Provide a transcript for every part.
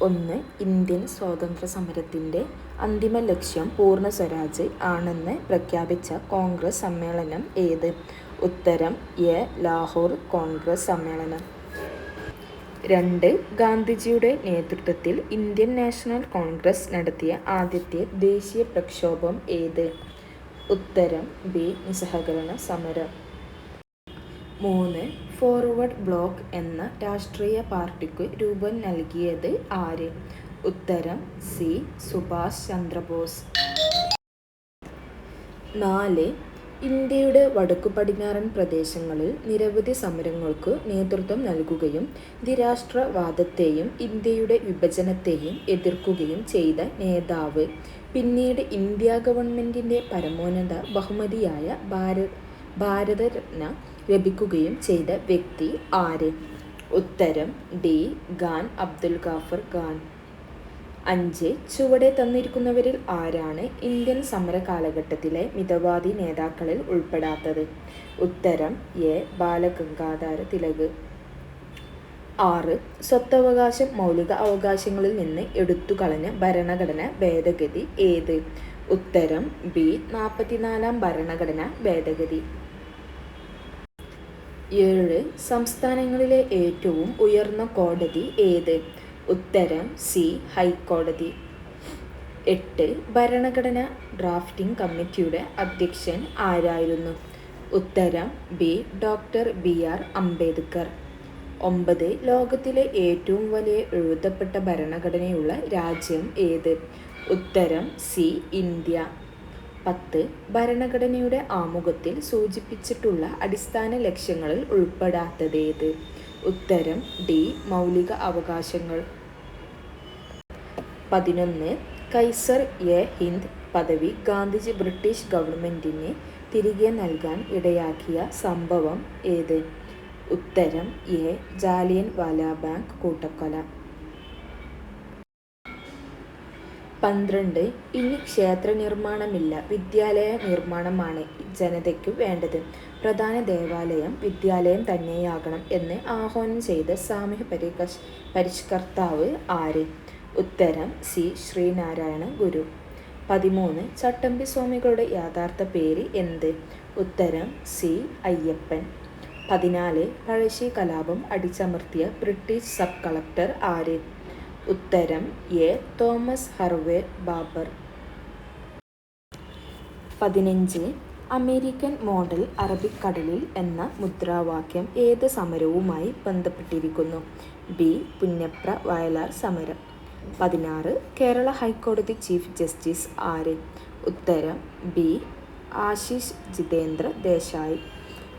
ഒന്ന്. ഇന്ത്യൻ സ്വാതന്ത്ര്യ സമരത്തിൻ്റെ അന്തിമ ലക്ഷ്യം പൂർണ്ണ സ്വരാജ് ആണെന്ന് പ്രഖ്യാപിച്ച കോൺഗ്രസ് സമ്മേളനം ഏത്? ഉത്തരം എ. ലാഹോർ കോൺഗ്രസ് സമ്മേളനം. 2. ഗാന്ധിജിയുടെ നേതൃത്വത്തിൽ ഇന്ത്യൻ നാഷണൽ കോൺഗ്രസ് നടത്തിയ ആദ്യത്തെ ദേശീയ പ്രക്ഷോഭം ഏത്? ഉത്തരം ബി. നിസ്സഹകരണ സമരം. 3. ഫോർവേഡ് ബ്ലോക്ക് എന്ന രാഷ്ട്രീയ പാർട്ടിക്ക് രൂപം നൽകിയത് ആര്? ഉത്തരം സി. സുഭാഷ് ചന്ദ്രബോസ്. 4. ഇന്ത്യയുടെ വടക്കു പടിഞ്ഞാറൻ പ്രദേശങ്ങളിൽ നിരവധി സമരങ്ങൾക്കു നേതൃത്വം നൽകുകയും ദ്വിരാഷ്ട്രവാദത്തെയും ഇന്ത്യയുടെ വിഭജനത്തെയും എതിർക്കുകയും ചെയ്ത നേതാവ്. പിന്നീട് ഇന്ത്യാ ഗവൺമെന്റിന്റെ പരമോന്നത ബഹുമതിയായ ഭാരതരത്ന ലഭിക്കുകയും ചെയ്ത വ്യക്തി ആര്? ഉത്തരം ഡി. ഖാൻ അബ്ദുൽ ഗാഫർ ഖാൻ. 5. ചുവടെ തന്നിരിക്കുന്നവരിൽ ആരാണ് ഇന്ത്യൻ സമര കാലഘട്ടത്തിലെ മിതവാദി നേതാക്കളിൽ ഉൾപ്പെടാത്തത്? ഉത്തരം എ. ബാലഗംഗാധര തിലക്. 6. സ്വത്തവകാശം മൗലിക അവകാശങ്ങളിൽ നിന്ന് എടുത്തുകളഞ്ഞ ഭരണഘടന ഭേദഗതി ഏത്? ഉത്തരം ബി. 44-ാം ഭരണഘടന ഭേദഗതി. 7. സംസ്ഥാനങ്ങളിലെ ഏറ്റവും ഉയർന്ന കോടതി ഏത്? ഉത്തരം സി. ഹൈക്കോടതി. 8. ഭരണഘടന ഡ്രാഫ്റ്റിംഗ് കമ്മിറ്റിയുടെ അധ്യക്ഷൻ ആരായിരുന്നു? ഉത്തരം B. Doctor B. R. Ambedkar. 9. ലോകത്തിലെ ഏറ്റവും വലിയ എഴുതപ്പെട്ട ഭരണഘടനയുള്ള രാജ്യം ഏത്? ഉത്തരം സി. ഇന്ത്യ. 10. ഭരണഘടനയുടെ ആമുഖത്തിൽ സൂചിപ്പിച്ചിട്ടുള്ള അടിസ്ഥാന ലക്ഷ്യങ്ങളിൽ ഉൾപ്പെടാത്തതേത്? ഉത്തരം ഡി. മൗലിക അവകാശങ്ങൾ. 11. കൈസർ എ ഹിന്ദ് പദവി ഗാന്ധിജി ബ്രിട്ടീഷ് ഗവൺമെന്റിന് തിരികെ നൽകാൻ ഇടയാക്കിയ സംഭവം ഏത്? ഉത്തരം എ. ജാലിയൻ വാലാബാഗ് കൂട്ടക്കൊല. 12. ഇനി ക്ഷേത്ര നിർമ്മാണമില്ല, വിദ്യാലയ നിർമ്മാണമാണ് ജനതയ്ക്കു വേണ്ടത്. പ്രധാന ദേവാലയം വിദ്യാലയം തന്നെയാകണം എന്ന് ആഹ്വാനം ചെയ്ത സാമൂഹ്യ പരിഷ്കർത്താവ് ആര്? ഉത്തരം സി. ശ്രീനാരായണ ഗുരു. 13. ചട്ടമ്പി സ്വാമികളുടെ യഥാർത്ഥ പേര് എന്ത്? ഉത്തരം സി. അയ്യപ്പൻ. 14. പഴശ്ശി കലാപം അടിച്ചമർത്തിയ ബ്രിട്ടീഷ് സബ് കളക്ടർ ആര്? ഉത്തരം A. Thomas Harvey Baber. 15. American model അറബിക്കടലിൽ എന്ന മുദ്രാവാക്യം ഏത് സമരവുമായി ബന്ധപ്പെട്ടിരിക്കുന്നു? ബി. പുന്നപ്ര വയലാർ സമരം. 16. കേരള ഹൈക്കോടതി ചീഫ് ജസ്റ്റിസ് ആര്? ഉത്തരം ബി. ആശിഷ് ജിതേന്ദ്ര ദേശായി.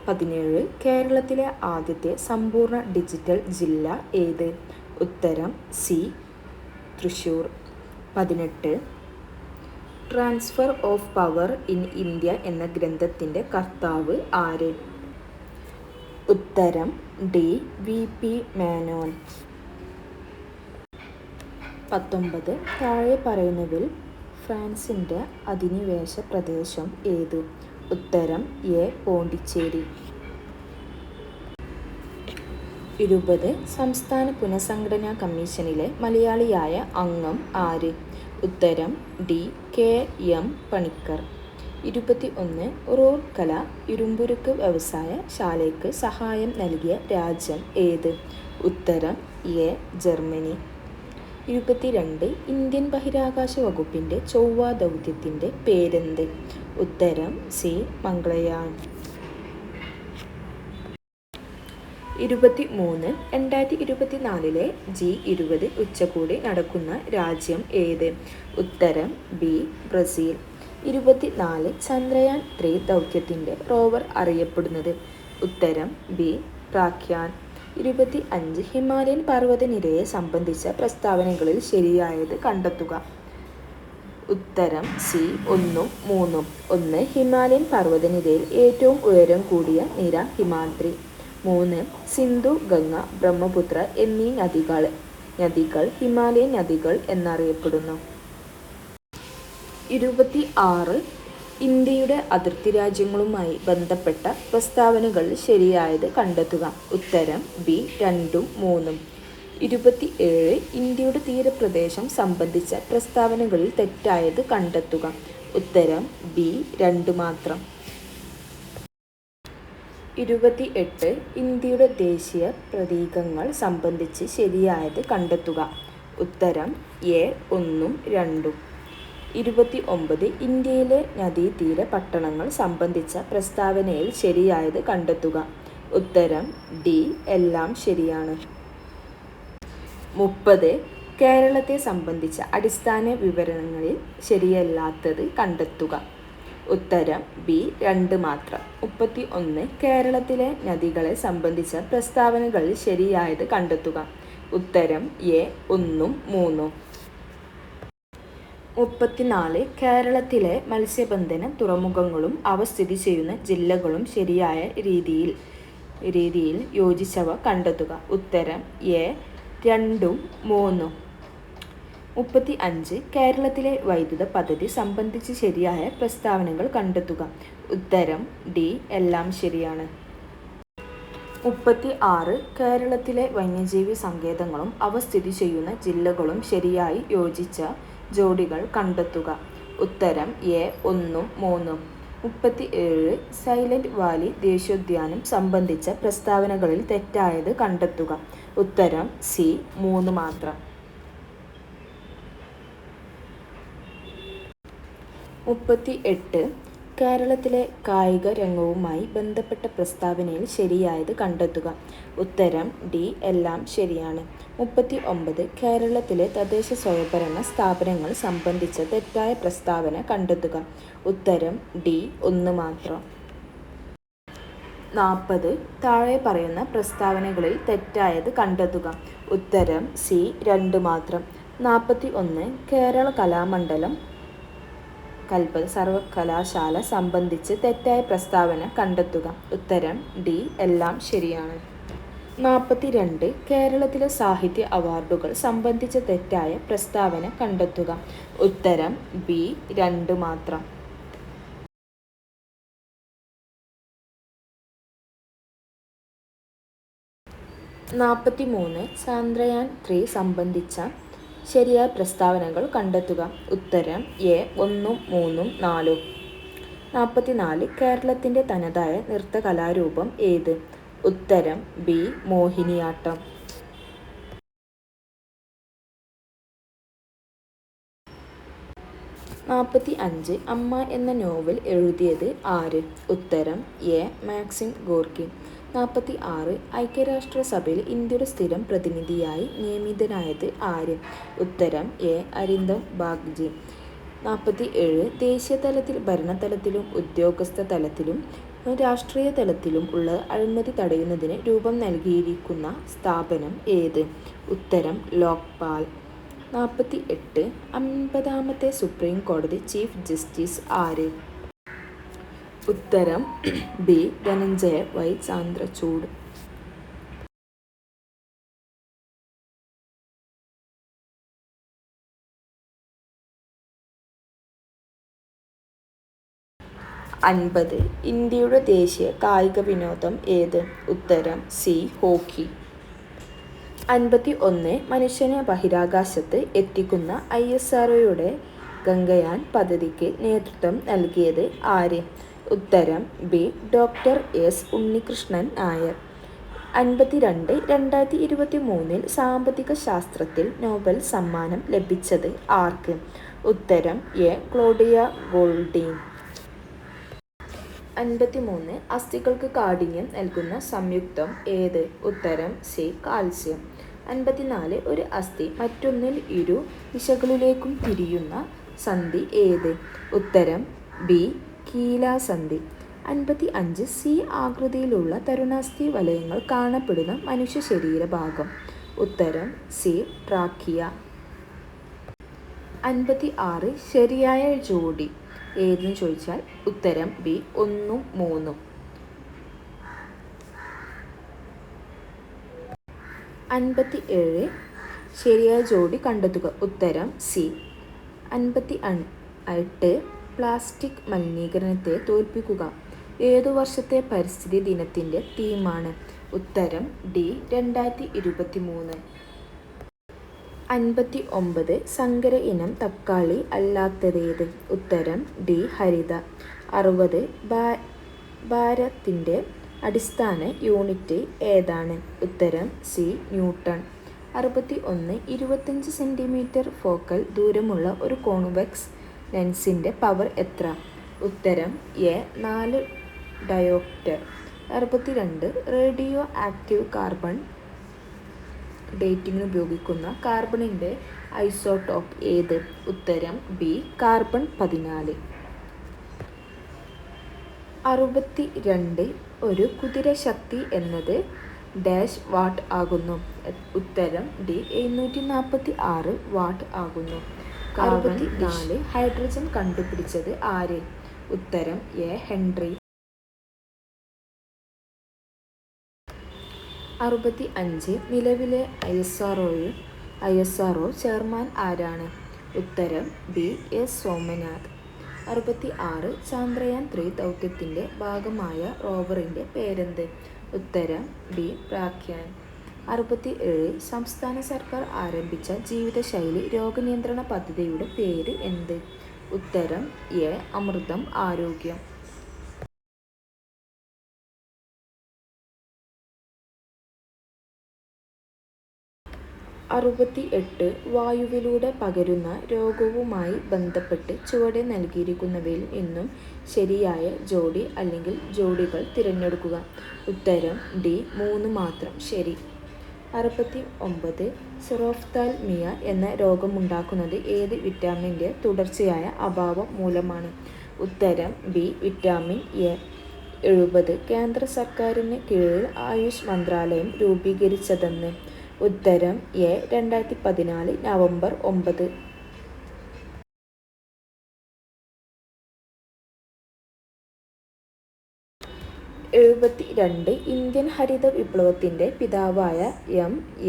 17. കേരളത്തിലെ ആദ്യത്തെ സമ്പൂർണ്ണ ഡിജിറ്റൽ ജില്ല ഏത്? ഉത്തരം C. Thrissur. 18. Transfer of power in India എന്ന ഗ്രന്ഥത്തിൻ്റെ കർത്താവ് ആര്? ഉത്തരം ഡി. വി. പി. മേനോൻ. 19. താഴെ പറയുന്നതിൽ ഫ്രാൻസിൻ്റെ അധിനിവേശ പ്രദേശം ഏത്? ഉത്തരം എ. പോണ്ടിച്ചേരി. 20. സംസ്ഥാന പുനഃസംഘടനാ കമ്മീഷനിലെ മലയാളിയായ അംഗം ആര്? ഉത്തരം D. K. M. Panikkar. 21. Rourkela ഇരുമ്പുരുക്ക് വ്യവസായ ശാലയ്ക്ക് സഹായം നൽകിയ രാജ്യം ഏത്? ഉത്തരം എ. ജർമ്മനി. 22. ഇന്ത്യൻ ബഹിരാകാശ വകുപ്പിൻ്റെ ചൊവ്വ ദൗത്യത്തിൻ്റെ പേരെന്ത്? ഉത്തരം സി. മംഗളയാൻ. 23. 2024 G20 ഉച്ചകോടി നടക്കുന്ന രാജ്യം ഏത്? ഉത്തരം ബി. ബ്രസീൽ. 24. ചന്ദ്രയാൻ 3 ദൗത്യത്തിൻ്റെ റോവർ അറിയപ്പെടുന്നത്? ഉത്തരം ബി. പ്രാഗ്യാൻ. 25. ഹിമാലയൻ പർവ്വതനിരയെ സംബന്ധിച്ച പ്രസ്താവനകളിൽ ശരിയായത് കണ്ടെത്തുക. ഉത്തരം സി. 1ഉം 3ഉം. 1. ഹിമാലയൻ പർവ്വതനിരയിൽ ഏറ്റവും ഉയരം കൂടിയ നിര ഹിമാദ്രി. 3. സിന്ധു, ഗംഗ, ബ്രഹ്മപുത്ര എന്നീ നദികൾ ഹിമാലയൻ നദികൾ എന്നറിയപ്പെടുന്നു. 26. ഇന്ത്യയുടെ അതിർത്തി രാജ്യങ്ങളുമായി ബന്ധപ്പെട്ട പ്രസ്താവനകൾ ശരിയായത് കണ്ടെത്തുക. ഉത്തരം ബി. 2ഉം 3ഉം. 27 ഇന്ത്യയുടെ തീരപ്രദേശം സംബന്ധിച്ച പ്രസ്താവനകളിൽ തെറ്റായത് കണ്ടെത്തുക. ഉത്തരം ബി 2 മാത്രം. 28 ഇന്ത്യയുടെ ദേശീയ പ്രതീകങ്ങൾ സംബന്ധിച്ച് ശരിയായത് കണ്ടെത്തുക. ഉത്തരം എ 1ഉം 2ഉം. 29 ഇന്ത്യയിലെ നദീതീര പട്ടണങ്ങൾ സംബന്ധിച്ച പ്രസ്താവനയിൽ ശരിയായത് കണ്ടെത്തുക. ഉത്തരം ഡി എല്ലാം ശരിയാണ്. 30 കേരളത്തെ സംബന്ധിച്ച അടിസ്ഥാന വിവരണങ്ങളിൽ ശരിയല്ലാത്തത് കണ്ടെത്തുക. ഉത്തരം ബി 2 മാത്രം. 31 കേരളത്തിലെ നദികളെ സംബന്ധിച്ച പ്രസ്താവനകളിൽ ശരിയായത് കണ്ടെത്തുക. ഉത്തരം എ 1ഉം 3ഉം. 34 കേരളത്തിലെ മത്സ്യബന്ധന തുറമുഖങ്ങളും അവ സ്ഥിതി ചെയ്യുന്ന ജില്ലകളും ശരിയായ രീതിയിൽ യോജിച്ചവ കണ്ടെത്തുക. ഉത്തരം എ 2ഉം 3ഉം. 35 കേരളത്തിലെ വൈദ്യുത പദ്ധതി സംബന്ധിച്ച് ശരിയായ പ്രസ്താവനകൾ കണ്ടെത്തുക. ഉത്തരം ഡി എല്ലാം ശരിയാണ്. 36 കേരളത്തിലെ വന്യജീവി സങ്കേതങ്ങളും അവ സ്ഥിതി ചെയ്യുന്ന ജില്ലകളും ശരിയായി യോജിച്ച ജോഡികൾ കണ്ടെത്തുക. ഉത്തരം എ 1ഉം 3ഉം. 37 സൈലന്റ് വാലി ദേശീയോദ്യാനം സംബന്ധിച്ച പ്രസ്താവനകളിൽ തെറ്റായത് കണ്ടെത്തുക. ഉത്തരം സി 3 മാത്രം. 38 കേരളത്തിലെ കായിക രംഗവുമായി ബന്ധപ്പെട്ട പ്രസ്താവനയിൽ ശരിയായത് കണ്ടെത്തുക. ഉത്തരം ഡി എല്ലാം ശരിയാണ്. 39 കേരളത്തിലെ തദ്ദേശ സ്വയംഭരണ സ്ഥാപനങ്ങൾ സംബന്ധിച്ച തെറ്റായ പ്രസ്താവന കണ്ടെത്തുക. ഉത്തരം ഡി 1 മാത്രം. 40 താഴെ പറയുന്ന പ്രസ്താവനകളിൽ തെറ്റായത് കണ്ടെത്തുക. ഉത്തരം സി 2 മാത്രം. 41 കേരള കലാമണ്ഡലം സർവകലാശാല സംബന്ധിച്ച് തെറ്റായ പ്രസ്താവന കണ്ടെത്തുക. ഉത്തരം ഡി എല്ലാം ശരിയാണ്. 42 കേരളത്തിലെ സാഹിത്യ അവാർഡുകൾ സംബന്ധിച്ച തെറ്റായ പ്രസ്താവന കണ്ടെത്തുക. ഉത്തരം ബി 2 മാത്രം. 43 ചന്ദ്രയാൻ 3 സംബന്ധിച്ച ശരിയായ പ്രസ്താവനകൾ കണ്ടെത്തുക. ഉത്തരം എ 1ഉം 3ഉം 4ഉം. 44 കേരളത്തിൻ്റെ തനതായ നൃത്തകലാരൂപം ഏത്? ഉത്തരം ബി മോഹിനിയാട്ടം. 45 അമ്മ എന്ന നോവൽ എഴുതിയത് ആര്? ഉത്തരം എ മാക്സിം ഗോർക്കി. 46 ഐക്യരാഷ്ട്രസഭയിൽ ഇന്ത്യയുടെ സ്ഥിരം പ്രതിനിധിയായി നിയമിതനായത് ആര്? ഉത്തരം എ അരിന്ദം ബാഗ്ചി. 47 ദേശീയ തലത്തിൽ ഭരണതലത്തിലും ഉദ്യോഗസ്ഥ തലത്തിലും രാഷ്ട്രീയ തലത്തിലും ഉള്ള അഴിമതി തടയുന്നതിന് രൂപം നൽകിയിരിക്കുന്ന സ്ഥാപനം ഏത്? ഉത്തരം ലോക്പാൽ. 48 50ാമത്തെ സുപ്രീം കോടതി ചീഫ് ജസ്റ്റിസ് ആര്? ഉത്തരം ബി ധനഞ്ജയ വൈ ചന്ദ്രചൂഡ്. 50 ഇന്ത്യയുടെ ദേശീയ കായിക വിനോദം ഏത്? ഉത്തരം സി ഹോക്കി. 51 മനുഷ്യനെ ബഹിരാകാശത്ത് എത്തിക്കുന്ന ISROയുടെ ഗഗൻയാൻ പദ്ധതിക്ക് നേതൃത്വം നൽകിയത് ആര്? ഉത്തരം B doctor S Unnikrishnan Nair. 52 2023 സാമ്പത്തിക ശാസ്ത്രത്തിൽ നോബൽ സമ്മാനം ലഭിച്ചത് ആർക്ക്? ഉത്തരം എ ക്ലോഡിയ ഗോൾഡീൻ. 53 അസ്ഥികൾക്ക് കാഠിന്യം നൽകുന്ന സംയുക്തം ഏത്? ഉത്തരം സി കാൽസ്യം. 54 ഒരു അസ്ഥി മറ്റൊന്നിൽ ഇരു ദിശകളിലേക്കും തിരിയുന്ന സന്ധി ഏത്? ഉത്തരം ബി കീലാസന്ധി. 55 സി ആകൃതിയിലുള്ള തരുണാസ്ഥി വലയങ്ങൾ കാണപ്പെടുന്ന മനുഷ്യ ശരീരഭാഗം. ഉത്തരം സി ട്രാക്കിയ. 56 ശരിയായ ജോഡി ഏതെന്ന് ചോദിച്ചാൽ ഉത്തരം ബി 1ഉം 3ഉം. 57 ശരിയായ ജോഡി കണ്ടെത്തുക. ഉത്തരം സി. 58 പ്ലാസ്റ്റിക് മലിനീകരണത്തെ തോൽപ്പിക്കുക ഏതു വർഷത്തെ പരിസ്ഥിതി ദിനത്തിൻ്റെ തീമാണ്? ഉത്തരം ഡി 2023. 59 സങ്കര ഇനം തക്കാളി അല്ലാത്തതേത്? ഉത്തരം ഡി ഹരിത. 60 ഭാരത്തിൻ്റെ അടിസ്ഥാന യൂണിറ്റ് ഏതാണ്? ഉത്തരം സി ന്യൂട്ടൺ. 61 25 സെൻറ്റിമീറ്റർ ഫോക്കൽ ദൂരമുള്ള ഒരു കോൺവെക്സ് ലെൻസിൻ്റെ പവർ എത്ര? ഉത്തരം A 4 dioptre. 62 radioactive carbon ഡേറ്റിംഗിന് ഉപയോഗിക്കുന്ന കാർബണിൻ്റെ ഐസോടോപ്പ് ഏത്? ഉത്തരം ബി കാർബൺ 14. 62 ഒരു കുതിരശക്തി എന്നത് ഡാഷ് വാട്ട് ആകുന്നു? ഉത്തരം ഡി 746 വാട്ട് ആകുന്നു. 64 ഹൈഡ്രജൻ കണ്ടുപിടിച്ചത് ആര്? ഉത്തരം എ ഹെൻറി. 65 നിലവിലെ ISRO ചെയർമാൻ ആരാണ്? ഉത്തരം ബി എസ് സോമനാഥ്. 66 ചന്ദ്രയാൻ 3 ദൗത്യത്തിൻ്റെ ഭാഗമായ റോവറിൻ്റെ പേരെന്ത്? ഉത്തരം ബി പ്രാഗ്യാൻ. 67 സംസ്ഥാന സർക്കാർ ആരംഭിച്ച ജീവിതശൈലി രോഗനിയന്ത്രണ പദ്ധതിയുടെ പേര് എന്ത്? ഉത്തരം എ അമൃതം ആരോഗ്യം. 68 വായുവിലൂടെ പകരുന്ന രോഗവുമായി ബന്ധപ്പെട്ട് ചുവടെ നൽകിയിരിക്കുന്നവയിൽ നിന്നും ശരിയായ ജോഡി അല്ലെങ്കിൽ ജോഡികൾ തിരഞ്ഞെടുക്കുക. ഉത്തരം ഡി 3 മാത്രം ശരി. 69 സെറോഫ്താൽമിയ എന്ന രോഗമുണ്ടാക്കുന്നത് ഏത് വിറ്റാമിൻ്റെ തുടർച്ചയായ അഭാവം മൂലമാണ്? ഉത്തരം ബി വിറ്റാമിൻ എ. 70 കേന്ദ്ര സർക്കാരിന് കീഴിൽ ആയുഷ് മന്ത്രാലയം രൂപീകരിച്ചതെന്ന്? ഉത്തരം എ 2014 നവംബർ 9. 72 ഇന്ത്യൻ ഹരിത വിപ്ലവത്തിൻ്റെ പിതാവായ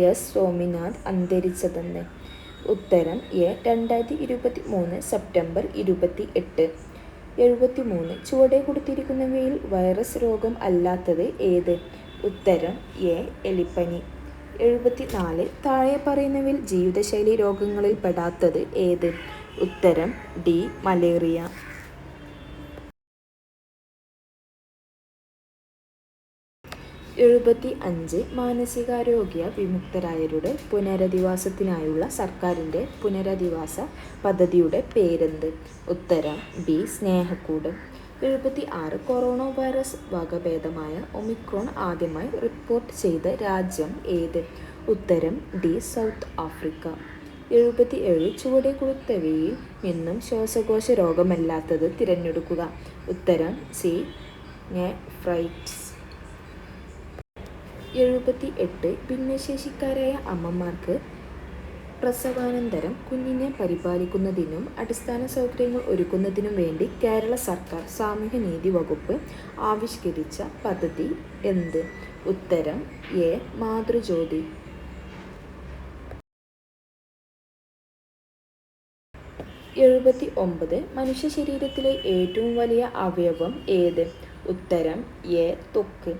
എസ് സ്വാമിനാഥൻ അന്തരിച്ചതെന്ന്? ഉത്തരം എ 2023 സെപ്റ്റംബർ 28. 73 ചുവടെ കൊടുത്തിരിക്കുന്നവയിൽ വൈറസ് രോഗം അല്ലാത്തത് ഏത്? ഉത്തരം എ എലിപ്പനി. 74 താഴെ പറയുന്നവയിൽ ജീവിതശൈലി രോഗങ്ങളിൽ പെടാത്തത് ഏത്? ഉത്തരം ഡി മലേറിയ. 75 മാനസികാരോഗ്യ വിമുക്തരായവരുടെ പുനരധിവാസത്തിനായുള്ള സർക്കാരിൻ്റെ പുനരധിവാസ പദ്ധതിയുടെ പേരെന്ത്? ഉത്തരം B Snehakkoodu. 76 corona virus വകഭേദമായ Omicron ആദ്യമായി റിപ്പോർട്ട് ചെയ്ത രാജ്യം ഏത്? ഉത്തരം ഡി സൗത്ത് ആഫ്രിക്ക. 77 ചുവടെ കൊടുത്തവയിൽ നിന്നും ശ്വാസകോശ രോഗമല്ലാത്തത് തിരഞ്ഞെടുക്കുക. ഉത്തരം സി നെഫ്രൈറ്റിസ്. 78 ഭിന്നശേഷിക്കാരായ അമ്മമാർക്ക് പ്രസവാനന്തരം കുഞ്ഞിനെ പരിപാലിക്കുന്നതിനും അടിസ്ഥാന സൗകര്യങ്ങൾ ഒരുക്കുന്നതിനും വേണ്ടി കേരള സർക്കാർ സാമൂഹ്യനീതി വകുപ്പ് ആവിഷ്കരിച്ച പദ്ധതി എന്ത്? ഉത്തരം എ മാതൃജ്യോതി. 79 മനുഷ്യ ശരീരത്തിലെ ഏറ്റവും വലിയ അവയവം ഏത്? ഉത്തരം എ ത്വക്ക്.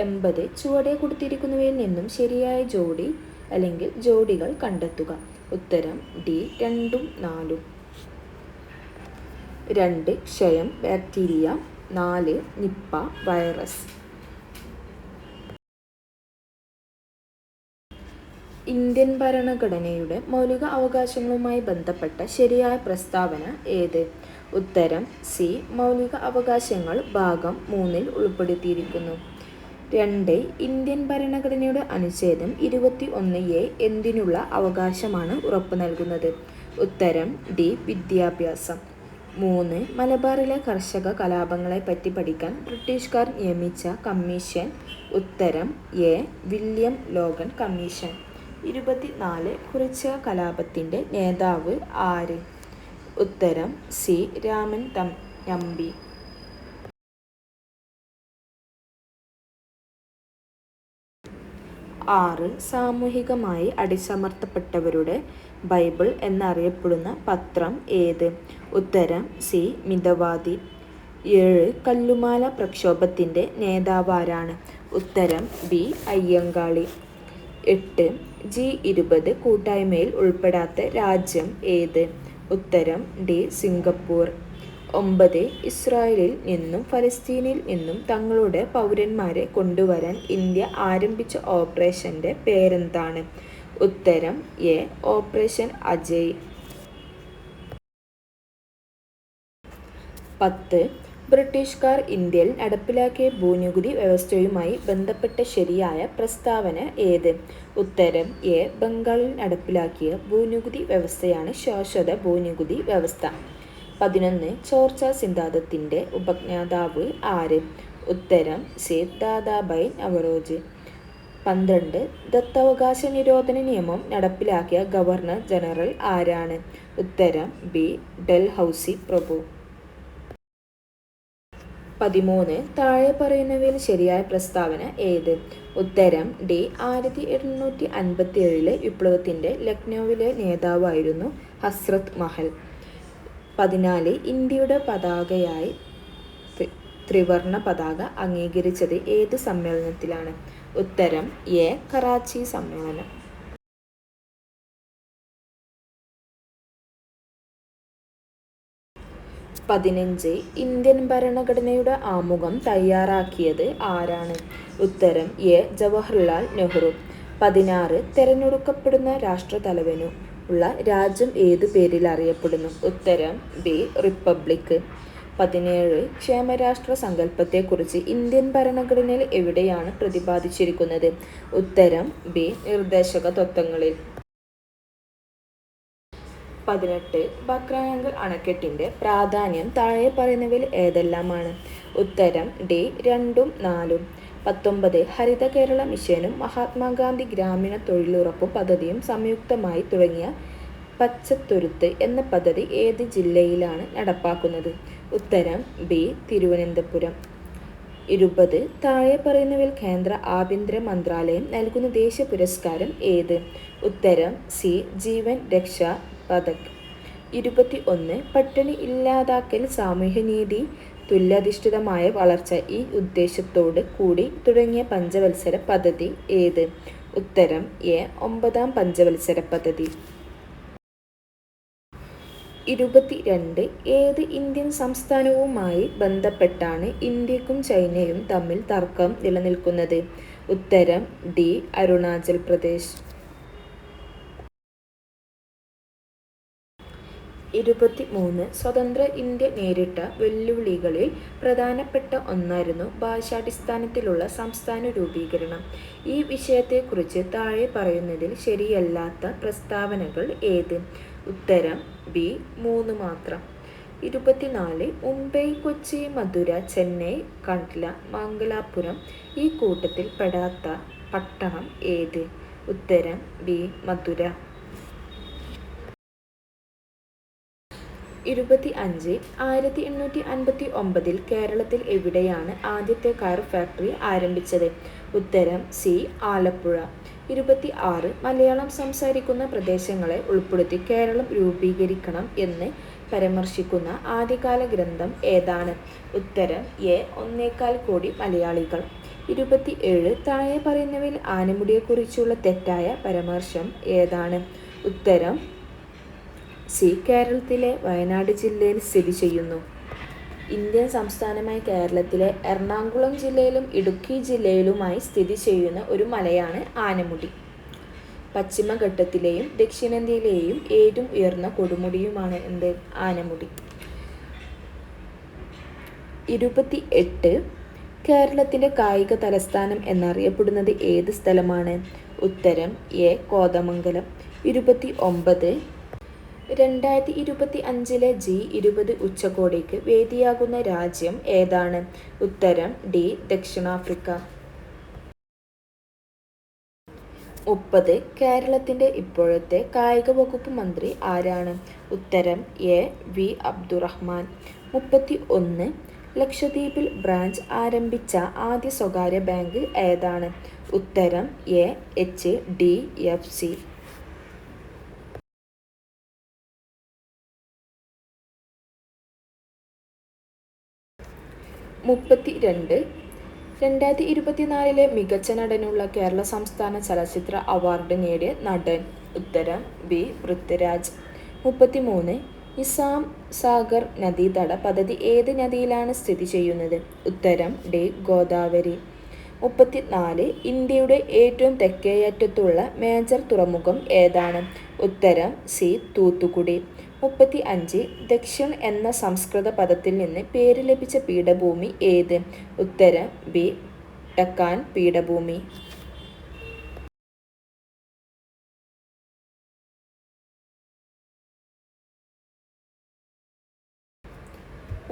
80 ചുവടെ കൊടുത്തിരിക്കുന്നവയിൽ നിന്നും ശരിയായ ജോഡി അല്ലെങ്കിൽ ജോഡികൾ കണ്ടെത്തുക. ഉത്തരം ഡി 2 4. 2 ക്ഷയം ബാക്ടീരിയ. 4 Nipah virus. ഇന്ത്യൻ ഭരണഘടനയുടെ മൗലിക അവകാശങ്ങളുമായി ബന്ധപ്പെട്ട ശരിയായ പ്രസ്താവന ഏത്? ഉത്തരം സി മൗലിക അവകാശങ്ങൾ ഭാഗം 3 ഉൾപ്പെടുത്തിയിരിക്കുന്നു. 2 ഇന്ത്യൻ ഭരണഘടനയുടെ അനുച്ഛേദം 21A എന്തിനുള്ള അവകാശമാണ് ഉറപ്പു നൽകുന്നത്? ഉത്തരം ഡി വിദ്യാഭ്യാസം. 3 മലബാറിലെ കർഷക കലാപങ്ങളെപ്പറ്റി പഠിക്കാൻ ബ്രിട്ടീഷുകാർ നിയമിച്ച കമ്മീഷൻ? ഉത്തരം A William Logan commission. 24 Kurichya കലാപത്തിൻ്റെ നേതാവ് ആര്? ഉത്തരം സി രാമൻ നമ്പി. 6 സാമൂഹികമായി അടിച്ചമർത്തപ്പെട്ടവരുടെ ബൈബിൾ എന്നറിയപ്പെടുന്ന പത്രം ഏത്? ഉത്തരം സി മിതവാദി. 7 കല്ലുമാല പ്രക്ഷോഭത്തിൻ്റെ നേതാവാരാണ്? ഉത്തരം ബി അയ്യങ്കാളി. 8 G20 കൂട്ടായ്മയിൽ ഉൾപ്പെടാത്ത രാജ്യം ഏത്? ഉത്തരം ഡി സിംഗപ്പൂർ. 9. ഇസ്രായേലിൽ നിന്നും ഫലസ്തീനിൽ നിന്നും തങ്ങളുടെ പൗരന്മാരെ കൊണ്ടുവരാൻ ഇന്ത്യ ആരംഭിച്ച ഓപ്പറേഷന്റെ പേരെന്താണ്? ഉത്തരം എ ഓപ്പറേഷൻ അജയ്. 10. ബ്രിട്ടീഷുകാർ ഇന്ത്യയിൽ നടപ്പിലാക്കിയ ഭൂനികുതി വ്യവസ്ഥയുമായി ബന്ധപ്പെട്ട ശരിയായ പ്രസ്താവന ഏത്? ഉത്തരം എ ബംഗാളിൽ നടപ്പിലാക്കിയ ഭൂനികുതി വ്യവസ്ഥയാണ് ശാശ്വത ഭൂനികുതി വ്യവസ്ഥ. 11. ചോർച്ച സിദ്ധാന്തത്തിന്റെ ഉപജ്ഞാതാവ് ആര്? ഉത്തരം സി ദാദാഭായ് നവറോജി. 12. ദത്തവകാശ നിരോധന നിയമം നടപ്പിലാക്കിയ ഗവർണർ ജനറൽ ആരാണ്? ഉത്തരം ബി ഡൽഹൌസി പ്രഭു. 13. താഴെ പറയുന്നവയിൽ ശരിയായ പ്രസ്താവന ഏത്? ഉത്തരം ഡി 1857 വിപ്ലവത്തിന്റെ ലക്നൌവിലെ നേതാവായിരുന്നു ഹസ്രത്ത് മഹൽ. 14. ഇന്ത്യയുടെ പതാകയായി ത്രിവർണ പതാക അംഗീകരിച്ചത് ഏത് സമ്മേളനത്തിലാണ്? ഉത്തരം എ കറാച്ചി സമ്മേളനം. 15. ഇന്ത്യൻ ഭരണഘടനയുടെ ആമുഖം തയ്യാറാക്കിയത് ആരാണ്? ഉത്തരം എ ജവഹർലാൽ നെഹ്റു. 16. തെരഞ്ഞെടുക്കപ്പെടുന്ന രാഷ്ട്രത്തലവനു ഉള്ള രാജ്യം ഏതു പേരിൽ അറിയപ്പെടുന്നു? ഉത്തരം ബി റിപ്പബ്ലിക്. 17. ക്ഷേമരാഷ്ട്ര സങ്കല്പത്തെക്കുറിച്ച് ഇന്ത്യൻ ഭരണഘടനയിൽ എവിടെയാണ് പ്രതിപാദിച്ചിരിക്കുന്നത്? ഉത്തരം ബി നിർദ്ദേശക തത്വങ്ങളിൽ. 18. ബക്രാനങ്കൽ അണക്കെട്ടിന്റെ പ്രാധാന്യം താഴെ പറയുന്നവയിൽ ഏതെല്ലാമാണ്? ഉത്തരം ഡി 2ഉം 4ഉം. 19. ഹരിത കേരള മിഷനും മഹാത്മാഗാന്ധി ഗ്രാമീണ തൊഴിലുറപ്പ് പദ്ധതിയും സംയുക്തമായി തുടങ്ങിയ പച്ചത്തുരുത്ത് എന്ന പദ്ധതി ഏത് ജില്ലയിലാണ് നടപ്പാക്കുന്നത്? ഉത്തരം ബി തിരുവനന്തപുരം. 20. താഴെ പറയുന്നവയിൽ കേന്ദ്ര ആഭ്യന്തര മന്ത്രാലയം നൽകുന്ന ദേശീയ പുരസ്കാരം ഏത്? ഉത്തരം സി ജീവൻ രക്ഷാ പതക്. 21. പട്ടിണി ഇല്ലാതാക്കൽ, സാമൂഹ്യനീതി, തുല്യാധിഷ്ഠിതമായ വളർച്ച ഈ ഉദ്ദേശത്തോട് കൂടി തുടങ്ങിയ പഞ്ചവത്സര പദ്ധതി ഏത്? ഉത്തരം എ 9ാം പഞ്ചവത്സര പദ്ധതി. 22. ഏത് ഇന്ത്യൻ സംസ്ഥാനവുമായി ബന്ധപ്പെട്ടാണ് ഇന്ത്യക്കും ചൈനയും തമ്മിൽ തർക്കം നിലനിൽക്കുന്നത്? ഉത്തരം ഡി അരുണാചൽ പ്രദേശ്. 23. സ്വതന്ത്ര ഇന്ത്യ നേരിട്ട വെല്ലുവിളികളിൽ പ്രധാനപ്പെട്ട ഒന്നായിരുന്നു ഭാഷാടിസ്ഥാനത്തിലുള്ള സംസ്ഥാന രൂപീകരണം. ഈ വിഷയത്തെക്കുറിച്ച് താഴെ പറയുന്നതിൽ ശരിയല്ലാത്ത പ്രസ്താവനകൾ ഏത്? ഉത്തരം ബി 3 മാത്രം. 24. മുംബൈ, കൊച്ചി, മധുര, ചെന്നൈ, കട്ല, മംഗലാപുരം ഈ കൂട്ടത്തിൽ പെടാത്ത പട്ടണം ഏത്? ഉത്തരം ബി മധുര. 25. 1859 കേരളത്തിൽ എവിടെയാണ് ആദ്യത്തെ കയർ ഫാക്ടറി ആരംഭിച്ചത്? ഉത്തരം സി ആലപ്പുഴ. 26. മലയാളം സംസാരിക്കുന്ന പ്രദേശങ്ങളെ ഉൾപ്പെടുത്തി കേരളം രൂപീകരിക്കണം എന്ന് പരാമർശിക്കുന്ന ആദ്യകാല ഗ്രന്ഥം ഏതാണ്? ഉത്തരം എ 1.25 കോടി മലയാളികൾ. 27. താഴെ പറയുന്നവയിൽ ആനമുടിയെക്കുറിച്ചുള്ള തെറ്റായ പരാമർശം ഏതാണ്? ഉത്തരം സി കേരളത്തിലെ വയനാട് ജില്ലയിൽ സ്ഥിതി ചെയ്യുന്നു. ഇന്ത്യൻ സംസ്ഥാനമായ കേരളത്തിലെ എറണാകുളം ജില്ലയിലും ഇടുക്കി ജില്ലയിലുമായി സ്ഥിതി ചെയ്യുന്ന ഒരു മലയാണ് ആനമുടി. പശ്ചിമഘട്ടത്തിലെയും ദക്ഷിണേന്ത്യയിലെയും ഏറ്റവും ഉയർന്ന കൊടുമുടിയുമാണ് എന്ത്? ആനമുടി. 28. കേരളത്തിന്റെ കായിക തലസ്ഥാനം എന്നറിയപ്പെടുന്നത് ഏത് സ്ഥലമാണ്? ഉത്തരം എ കോതമംഗലം. 29. 2025 G20 ഉച്ചകോടിക്ക് വേദിയാകുന്ന രാജ്യം ഏതാണ്? ഉത്തരം ഡി ദക്ഷിണാഫ്രിക്ക. 30. കേരളത്തിന്റെ ഇപ്പോഴത്തെ കായിക വകുപ്പ് മന്ത്രി ആരാണ്? ഉത്തരം എ വി അബ്ദുറഹ്മാൻ. 31. ലക്ഷദ്വീപിൽ ബ്രാഞ്ച് ആരംഭിച്ച ആദ്യ സ്വകാര്യ ബാങ്ക് ഏതാണ്? ഉത്തരം എ HDFC. 32. 2024 മികച്ച നടനുള്ള കേരള സംസ്ഥാന ചലച്ചിത്ര അവാർഡ് നേടിയ നടൻ. ഉത്തരം ബി. പൃഥ്വിരാജ്. 33 നിസാം സാഗർ നദീതട പദ്ധതി ഏത് നദിയിലാണ് സ്ഥിതി ചെയ്യുന്നത്? ഉത്തരം ഡി. ഗോദാവരി. 34 ഇന്ത്യയുടെ ഏറ്റവും തെക്കേയറ്റത്തുള്ള മേജർ തുറമുഖം ഏതാണ്? ഉത്തരം സി. തൂത്തുക്കുടി. 35 ദക്ഷിൺ എന്ന സംസ്കൃത പദത്തിൽ നിന്ന് പേര് ലഭിച്ച പീഠഭൂമി ഏത്? ഉത്തരം ബി. ഡക്കാൻ പീഠഭൂമി.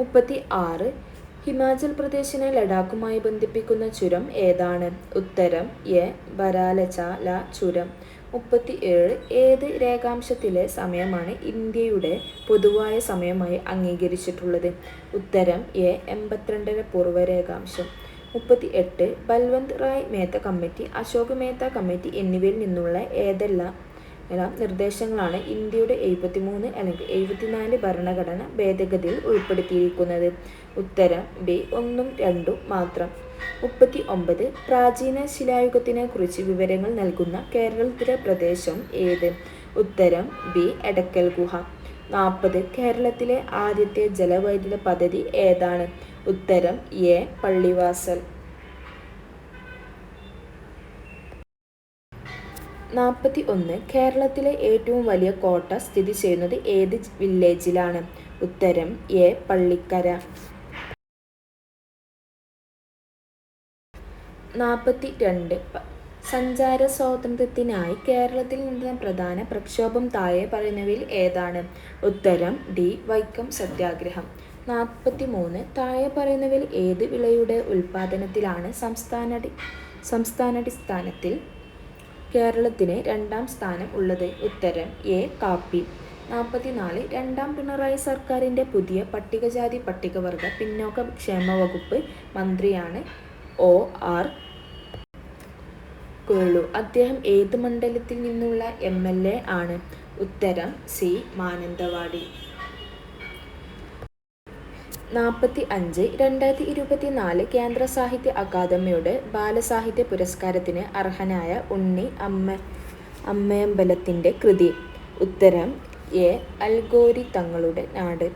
36 ഹിമാചൽ പ്രദേശിനെ ലഡാക്കുമായി ബന്ധിപ്പിക്കുന്ന ചുരം ഏതാണ്? ഉത്തരം എ. ബരാലചാല ചുരം. 37 ഏത് രേഖാംശത്തിലെ സമയമാണ് ഇന്ത്യയുടെ പൊതുവായ സമയമായി അംഗീകരിച്ചിട്ടുള്ളത്? ഉത്തരം എ. 82 പൂർവ്വ രേഖാംശം. 38 ബൽവന്ത് റായ് മേത്ത കമ്മിറ്റി, അശോക് മേത്ത കമ്മിറ്റി എന്നിവയിൽ നിന്നുള്ള ഏതെല്ലാം നിർദ്ദേശങ്ങളാണ് ഇന്ത്യയുടെ 73 അല്ലെങ്കിൽ 74 ഭരണഘടന ഭേദഗതിയിൽ ഉൾപ്പെടുത്തിയിരിക്കുന്നത്? ഉത്തരം ബി. 1ഉം 2ഉം മാത്രം. 39 പ്രാചീന ശിലായുഗത്തിനെ കുറിച്ച് വിവരങ്ങൾ നൽകുന്ന കേരളത്തിലെ പ്രദേശം ഏത്? ഉത്തരം ബി. എടക്കൽ ഗുഹ. 40 കേരളത്തിലെ ആദ്യത്തെ ജലവൈദ്യുത പദ്ധതി ഏതാണ്? ഉത്തരം എ. പള്ളിവാസൽ. 41 കേരളത്തിലെ ഏറ്റവും വലിയ കോട്ട സ്ഥിതി ചെയ്യുന്നത് ഏത് വില്ലേജിലാണ്? ഉത്തരം എ. പള്ളിക്കര. 42 സഞ്ചാര സ്വാതന്ത്ര്യത്തിനായി കേരളത്തിൽ നടന്ന പ്രധാന പ്രക്ഷോഭം താഴെ പറയുന്നവയിൽ ഏതാണ്? ഉത്തരം ഡി. വൈക്കം സത്യാഗ്രഹം. 43 താഴെ പറയുന്നവയിൽ ഏത് വിളയുടെ ഉൽപാദനത്തിലാണ് സംസ്ഥാനാടിസ്ഥാനത്തിൽ കേരളത്തിന് 2ാം സ്ഥാനം ഉള്ളത്? ഉത്തരം എ. കാപ്പി. 44 രണ്ടാം പിണറായി സർക്കാരിൻ്റെ പുതിയ പട്ടികജാതി പട്ടികവർഗ പിന്നോക്ക ക്ഷേമ വകുപ്പ് മന്ത്രിയാണ് ഒ. ആർ. കേളു. അദ്ദേഹം ഏത് മണ്ഡലത്തിൽ നിന്നുള്ള MLA ആണ്? ഉത്തരം സി. മാനന്തവാടി. 45 2024 കേന്ദ്ര സാഹിത്യ അക്കാദമിയുടെ ബാലസാഹിത്യ പുരസ്കാരത്തിന് അർഹനായ ഉണ്ണി അമ്മയമ്പലത്തിൻ്റെ കൃതി? ഉത്തരം എ. അൽഗോരി തങ്ങളുടെ നാട്.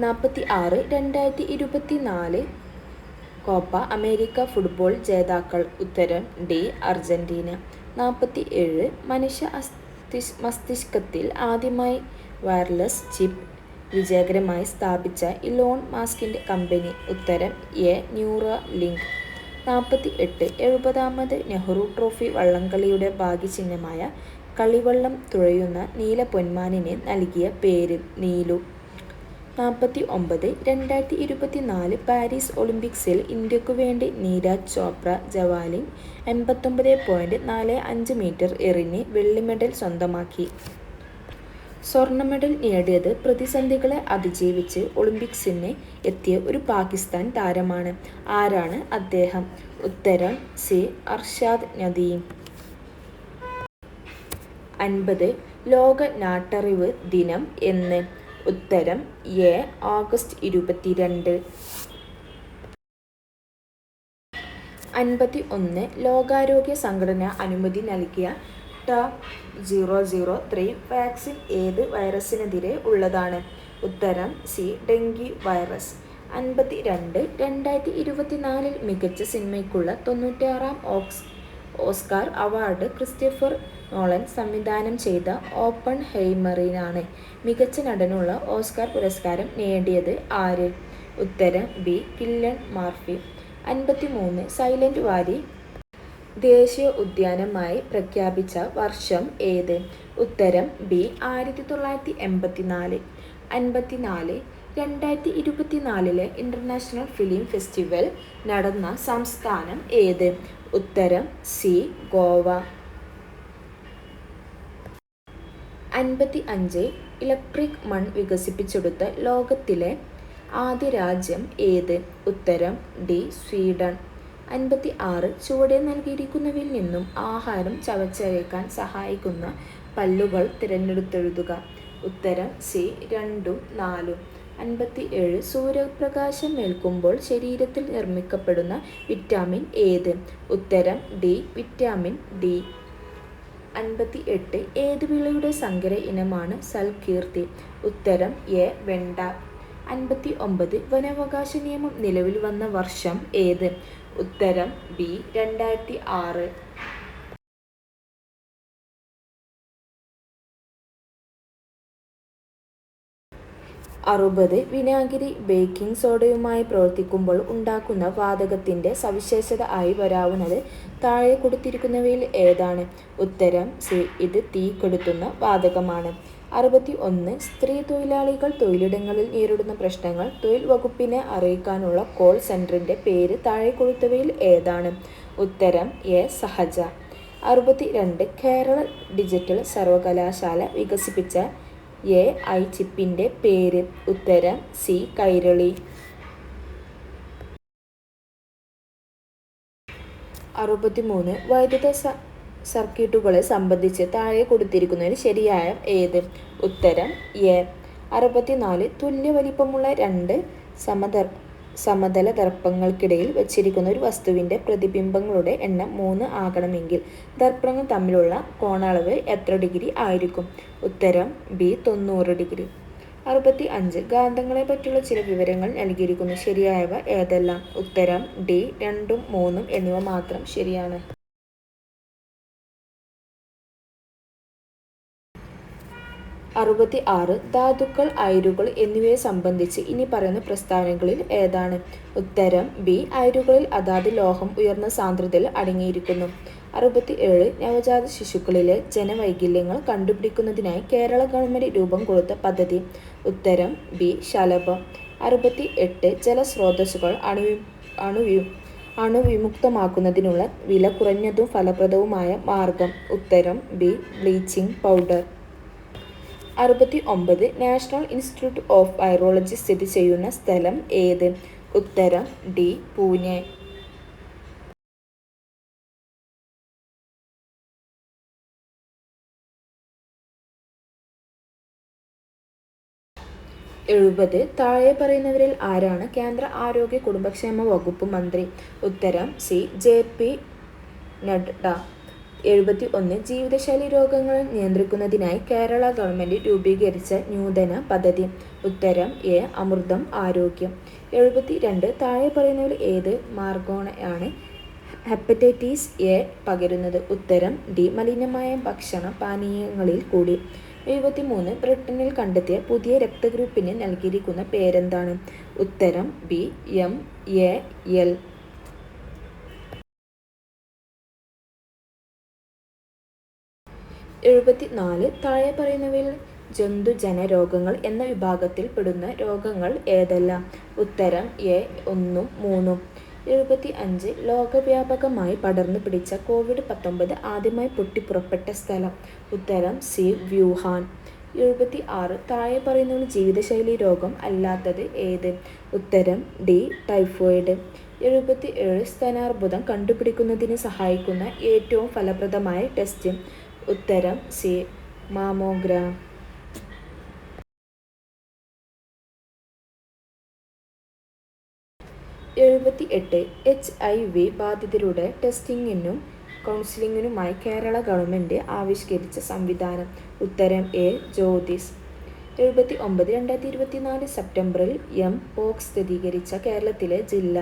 46 2024 കോപ്പ അമേരിക്ക ഫുട്ബോൾ ജേതാക്കൾ? ഉത്തരം ഡി. അർജന്റീന. 47 മനുഷ്യ മസ്തിഷ്കത്തിൽ ആദ്യമായി വയർലെസ് ചിപ്പ് വിജയകരമായി സ്ഥാപിച്ച ഇലോൺ മസ്കിൻ്റെ കമ്പനി? ഉത്തരം എ. ന്യൂറലിങ്ക്. 48 70ാമത് നെഹ്റു ട്രോഫി വള്ളംകളിയുടെ ഭാഗ്യചിഹ്നമായ കളിവള്ളം തുഴയുന്ന നീല പൊന്മാനിന് നൽകിയ പേര്? നീലു. 49 2024 പാരീസ് ഒളിമ്പിക്സിൽ ഇന്ത്യക്കു വേണ്ടി നീരജ് ചോപ്ര ജാവലിൻ 89.45 മീറ്റർ എറിഞ്ഞ് വെള്ളി മെഡൽ സ്വന്തമാക്കി. സ്വർണ്ണ മെഡൽ നേടിയത് പ്രതിസന്ധികളെ അതിജീവിച്ച് ഒളിമ്പിക്സിന് എത്തിയ ഒരു പാകിസ്ഥാൻ താരമാണ്. ആരാണ് അദ്ദേഹം? ഉത്തരം സി. അർഷാദ് നദീം. 50 ലോക നാട്ടറിവ് ദിനം എന്ന്? ഉത്തരം എ. ഓഗസ്റ്റ് 22. 51 ലോകാരോഗ്യ സംഘടന അനുമതി നൽകിയ TB003 വാക്സിൻ ഏത് വൈറസിനെതിരെ ഉള്ളതാണ്? ഉത്തരം സി. Dengue virus. 52 2024 മികച്ച സിനിമയ്ക്കുള്ള 96ാം ഓസ്കാർ അവാർഡ് ക്രിസ്റ്റഫർ നോളൻ സംവിധാനം ചെയ്ത ഓപ്പൺഹൈമറിനാണ്. മികച്ച നടനുള്ള ഓസ്കാർ പുരസ്കാരം നേടിയത് ആര്? ഉത്തരം B. Kylian Murphy. 53 silent Valley ദേശീയ ഉദ്യാനമായി പ്രഖ്യാപിച്ച വർഷം ഏത്? ഉത്തരം ബി. 1984. 54 2024 ഇന്റർനാഷണൽ ഫിലിം ഫെസ്റ്റിവൽ നടന്ന സംസ്ഥാനം ഏത്? ഉത്തരം സി. ഗോവ. 55 ഇലക്ട്രിക് മൺ വികസിപ്പിച്ചെടുത്ത ലോകത്തിലെ ആദ്യ രാജ്യം ഏത്? ഉത്തരം ഡി. സ്വീഡൻ. 56 ചുവടെ നൽകിയിരിക്കുന്നവയിൽ നിന്നും ആഹാരം ചവച്ചരയ്ക്കാൻ സഹായിക്കുന്ന പല്ലുകൾ തിരഞ്ഞെടുത്തെഴുതുക. ഉത്തരം സി. 2ഉം 4ഉം. 57 സൂര്യപ്രകാശം ഏൽക്കുമ്പോൾ ശരീരത്തിൽ നിർമ്മിക്കപ്പെടുന്ന വിറ്റാമിൻ ഏത്? ഉത്തരം ഡി. Vitamin D. 58 ഏത് വിളയുടെ സങ്കര ഇനമാണ് സൽകീർത്തി? ഉത്തരം എ. വെണ്ട. 59 വനാവകാശ നിയമം നിലവിൽ വന്ന വർഷം ഏത്? ഉത്തരം ബി. 2006. 60 വിനാഗിരി ബേക്കിംഗ് സോഡയുമായി പ്രവർത്തിക്കുമ്പോൾ ഉണ്ടാക്കുന്ന വാതകത്തിന്റെ സവിശേഷത ആയി വരാവുന്നത് താഴെ കൊടുത്തിരിക്കുന്നവയിൽ ഏതാണ്? ഉത്തരം സി. ഇത് തീ കെടുത്തുന്ന വാതകമാണ്. 61 സ്ത്രീ തൊഴിലാളികൾ തൊഴിലിടങ്ങളിൽ നേരിടുന്ന പ്രശ്നങ്ങൾ തൊഴിൽ വകുപ്പിനെ അറിയിക്കാനുള്ള കോൾ സെന്ററിന്റെ പേര് താഴെ കൊടുത്തവയിൽ ഏതാണ്? ഉത്തരം എ. സഹജ. 62 കേരള ഡിജിറ്റൽ സർവകലാശാല വികസിപ്പിച്ച AI ചിപ്പിന്റെ പേര്? ഉത്തരം സി. കൈരളി. 63 വൈദ്യുത സർക്യൂട്ടുകളെ സംബന്ധിച്ച് താഴെ കൊടുത്തിരിക്കുന്നതിൽ ശരിയായ ഏത്? ഉത്തരം എ. 64 തുല്യ വലിപ്പമുള്ള രണ്ട് സമതല ദർപ്പങ്ങൾക്കിടയിൽ വച്ചിരിക്കുന്ന ഒരു വസ്തുവിന്റെ പ്രതിബിംബങ്ങളുടെ എണ്ണം 3 ആകണമെങ്കിൽ ദർപ്പണങ്ങൾ തമ്മിലുള്ള കോണളവ് എത്ര ഡിഗ്രി ആയിരിക്കും? ഉത്തരം ബി. 90 ഡിഗ്രി. 65 ഗാന്ധങ്ങളെ പറ്റിയുള്ള ചില വിവരങ്ങൾ നൽകിയിരിക്കുന്നു. ശരിയായവ ഏതെല്ലാം? ഉത്തരം ഡി. 2ഉം 3ഉം എന്നിവ മാത്രം ശരിയാണ്. 66 ധാതുക്കൾ, അയിരുകൾ എന്നിവയെ സംബന്ധിച്ച് ഇനി പറയുന്ന പ്രസ്താവനകളിൽ ഏതാണ്? ഉത്തരം ബി. അയിരുകളിൽ അതാത് ലോഹം ഉയർന്ന സാന്ദ്രതയിൽ അടങ്ങിയിരിക്കുന്നു. 67 നവജാത ശിശുക്കളിലെ ജനവൈകല്യങ്ങൾ കണ്ടുപിടിക്കുന്നതിനായി കേരള ഗവൺമെന്റ് രൂപം കൊടുത്ത പദ്ധതി? ഉത്തരം ബി. ശലഭം. 68 ജലസ്രോതസ്സുകൾ അണുവിമുക്തമാക്കുന്നതിനുള്ള വില കുറഞ്ഞതും ഫലപ്രദവുമായ മാർഗം? ഉത്തരം B. Bleaching powder. 69 national institute of virology സ്ഥിതി ചെയ്യുന്ന സ്ഥലം ഏത്? ഉത്തരം ഡി. പൂനെ. 70 താഴെ പറയുന്നവരിൽ ആരാണ് കേന്ദ്ര ആരോഗ്യ കുടുംബക്ഷേമ വകുപ്പ് മന്ത്രി? ഉത്തരം സി. JP നഡ്ഡ. 71 ജീവിതശൈലി രോഗങ്ങൾ നിയന്ത്രിക്കുന്നതിനായി കേരള ഗവൺമെന്റ് രൂപീകരിച്ച നൂതന പദ്ധതി? ഉത്തരം എ. അമൃതം ആരോഗ്യം. 72 താഴെ പറയുന്നവരിൽ ഏത് മാർഗോണയാണ് ഹെപ്പറ്റൈറ്റിസ് എ പകരുന്നത്? ഉത്തരം ഡി. മലിനമായ ഭക്ഷണ പാനീയങ്ങളിൽ കൂടി. 73 ബ്രിട്ടനിൽ കണ്ടെത്തിയ പുതിയ രക്തഗ്രൂപ്പിന് നൽകിയിരിക്കുന്ന പേരെന്താണ്? ഉത്തരം ബി. MAL. 74 താഴെ പറയുന്നവയിൽ ജന്തുജന രോഗങ്ങൾ എന്ന വിഭാഗത്തിൽ പെടുന്ന രോഗങ്ങൾ ഏതെല്ലാം? ഉത്തരം എ. 1ഉം 3ഉം. 75 ലോകവ്യാപകമായി പടർന്നു പിടിച്ച COVID-19 ആദ്യമായി പൊട്ടിപ്പുറപ്പെട്ട സ്ഥലം? ഉത്തരം സി. വ്യൂഹാൻ. 76 താഴെ പറയുന്നവയിൽ ജീവിതശൈലി രോഗം അല്ലാത്തത് ഏത്? ഉത്തരം ഡി. ടൈഫോയിഡ്. 77 സ്തനാർബുദം കണ്ടുപിടിക്കുന്നതിന് സഹായിക്കുന്ന ഏറ്റവും ഫലപ്രദമായ ടെസ്റ്റ്? ഉത്തരം സി. മാമോഗ്രാം. 78 HIV ബാധിതരുടെ ടെസ്റ്റിംഗിനും കൗൺസിലിംഗിനുമായി കേരള ഗവൺമെന്റ് ആവിഷ്കരിച്ച സംവിധാനം? ഉത്തരം എ. ജ്യോതിസ്. 79 2024 സെപ്റ്റംബറിൽ പോക്സ് സ്ഥിരീകരിച്ച കേരളത്തിലെ ജില്ല?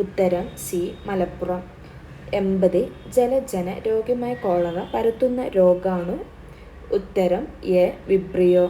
ഉത്തരം സി. മലപ്പുറം. 80 ജലജന രോഗമായ കോളറ പരത്തുന്ന രോഗാണു? ഉത്തരം എ. വിബ്രിയോ.